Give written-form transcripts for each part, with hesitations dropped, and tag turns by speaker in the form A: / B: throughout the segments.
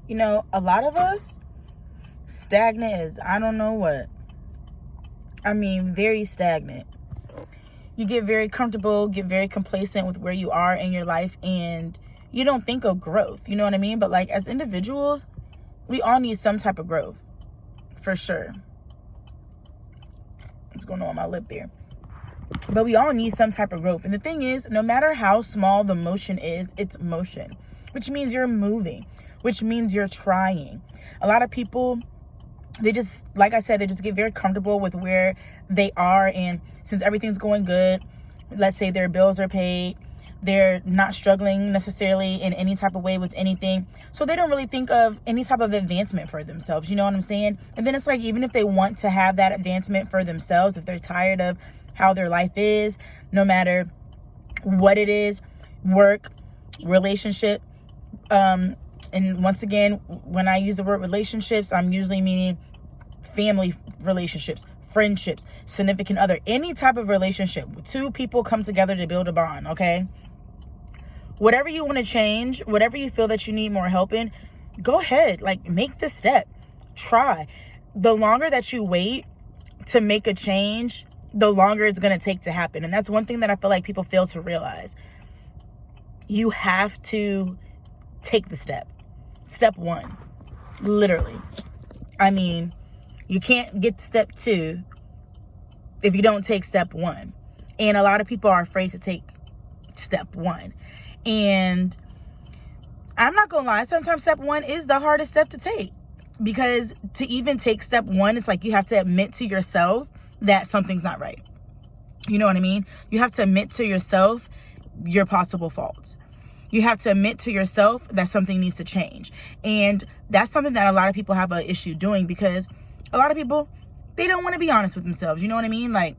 A: You know, a lot of us, stagnant is, I don't know what. I mean, very stagnant. You get very comfortable, get very complacent with where you are in your life, and you don't think of growth. You know what I mean? But like, as individuals, we all need some type of growth, for sure. What's going on with my lip there? But we all need some type of growth. And the thing is, no matter how small the motion is, it's motion, which means you're moving, which means you're trying. A lot of people, they just, like I said, they just get very comfortable with where they are. And since everything's going good, let's say their bills are paid, they're not struggling necessarily in any type of way with anything. So they don't really think of any type of advancement for themselves. You know what I'm saying? And then it's like, even if they want to have that advancement for themselves, if they're tired of how their life is, no matter what it is, work, relationship, and once again, when I use the word relationships, I'm usually meaning family relationships, friendships, significant other, any type of relationship. Two people come together to build a bond, okay? Whatever you want to change, whatever you feel that you need more help in, go ahead, like, make the step. Try. The longer that you wait to make a change, the longer it's going to take to happen. And that's one thing that I feel like people fail to realize. You have to take the step. Step one, literally. I mean, you can't get to step two if you don't take step one. And a lot of people are afraid to take step one. And I'm not gonna lie, sometimes step one is the hardest step to take, because to even take step one, it's like you have to admit to yourself that something's not right. You know what I mean? You have to admit to yourself your possible faults. You have to admit to yourself that something needs to change. And that's something that a lot of people have an issue doing, because a lot of people, they don't want to be honest with themselves. You know what I mean? Like,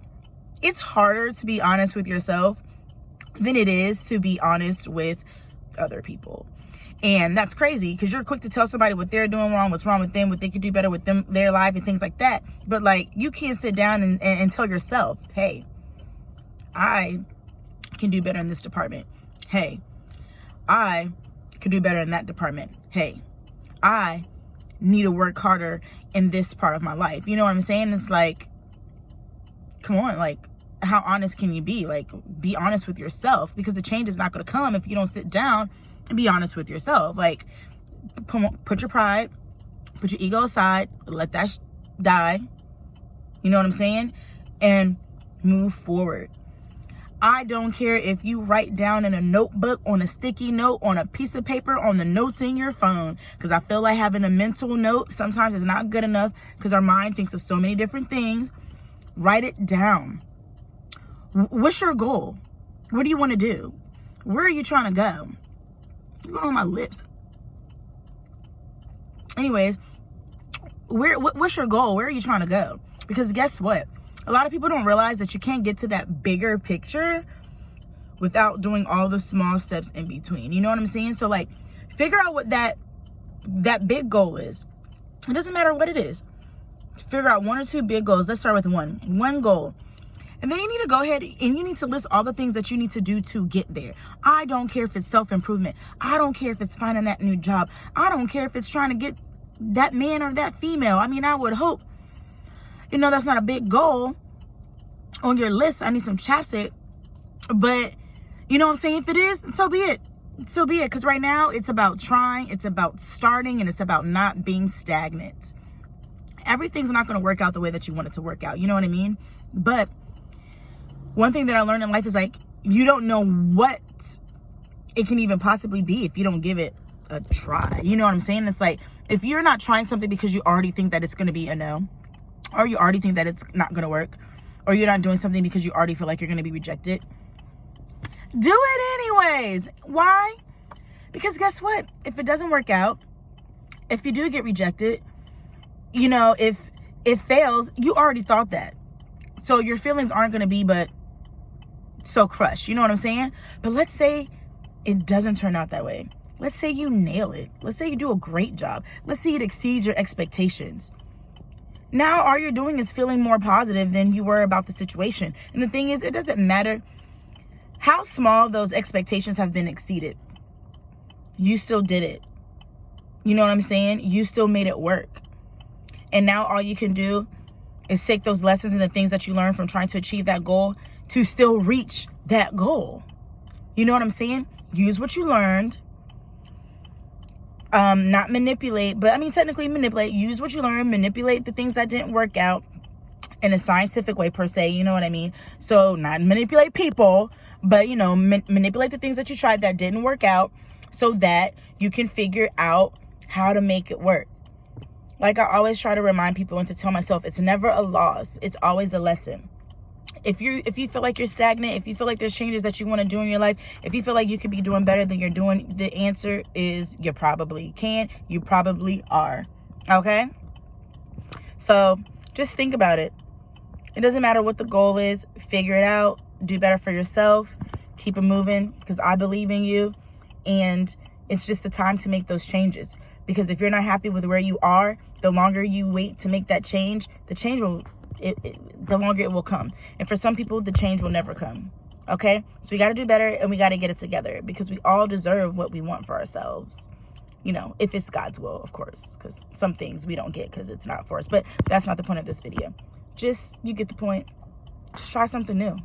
A: it's harder to be honest with yourself than it is to be honest with other people. And that's crazy, because you're quick to tell somebody what they're doing wrong, what's wrong with them, what they could do better with them, their life, and things like that. But like, you can't sit down and tell yourself, hey, I can do better in this department. Hey, I could do better in that department. Hey, I need to work harder in this part of my life. You know what I'm saying? It's like, come on, like, how honest can you be? Like, be honest with yourself, because the change is not going to come if you don't sit down and be honest with yourself. Like, put your pride, put your ego aside, let that die. You know what I'm saying? And move forward. I don't care if you write down in a notebook, on a sticky note, on a piece of paper, on the notes in your phone, because I feel like having a mental note sometimes is not good enough, because our mind thinks of so many different things. Write it down. What's your goal? What do you want to do? Where are you trying to go? What's going on my lips? Anyways, what's your goal? Where are you trying to go? Because guess what? A lot of people don't realize that you can't get to that bigger picture without doing all the small steps in between. You know what I'm saying? So like, figure out what that big goal is. It doesn't matter what it is. Figure out one or two big goals. Let's start with one goal. And then you need to go ahead and you need to list all the things that you need to do to get there. I don't care if it's self-improvement. I don't care if it's finding that new job. I don't care if it's trying to get that man or that female. I mean, I would hope, you know, that's not a big goal on your list. I need some chapstick. But, you know what I'm saying? If it is, so be it. So be it. Because right now, it's about trying. It's about starting. And it's about not being stagnant. Everything's not going to work out the way that you want it to work out. You know what I mean? But one thing that I learned in life is, like, you don't know what it can even possibly be if you don't give it a try. You know what I'm saying? It's like, if you're not trying something because you already think that it's going to be a no, or you already think that it's not going to work, or you're not doing something because you already feel like you're going to be rejected, do it anyways. Why? Because guess what? If it doesn't work out, if you do get rejected, you know, if it fails, you already thought that. So your feelings aren't going to be but so crushed. You know what I'm saying? But let's say it doesn't turn out that way. Let's say you nail it. Let's say you do a great job. Let's say it exceeds your expectations. Now all you're doing is feeling more positive than you were about the situation. And the thing is, it doesn't matter how small those expectations have been exceeded. You still did it. You know what I'm saying? You still made it work. And now all you can do is take those lessons and the things that you learned from trying to achieve that goal to still reach that goal. You know what I'm saying? Use what you learned. Not manipulate, but I mean, technically manipulate. Use what you learned, manipulate the things that didn't work out in a scientific way per se, you know what I mean? So not manipulate people, but, you know, manipulate the things that you tried that didn't work out so that you can figure out how to make it work. Like I always try to remind people and to tell myself, it's never a loss. It's always a lesson. If you feel like you're stagnant, if you feel like there's changes that you want to do in your life, if you feel like you could be doing better than you're doing, the answer is you probably can. You probably are. Okay? So just think about it. It doesn't matter what the goal is. Figure it out. Do better for yourself. Keep it moving because I believe in you. And it's just the time to make those changes. Because if you're not happy with where you are, the longer you wait to make that change, the change will... the longer it will come. And for some people, the change will never come. Okay? So we got to do better and we got to get it together because we all deserve what we want for ourselves. You know, if it's God's will, of course, because some things we don't get because it's not for us. But that's not the point of this video. Just, you get the point. Just try something new.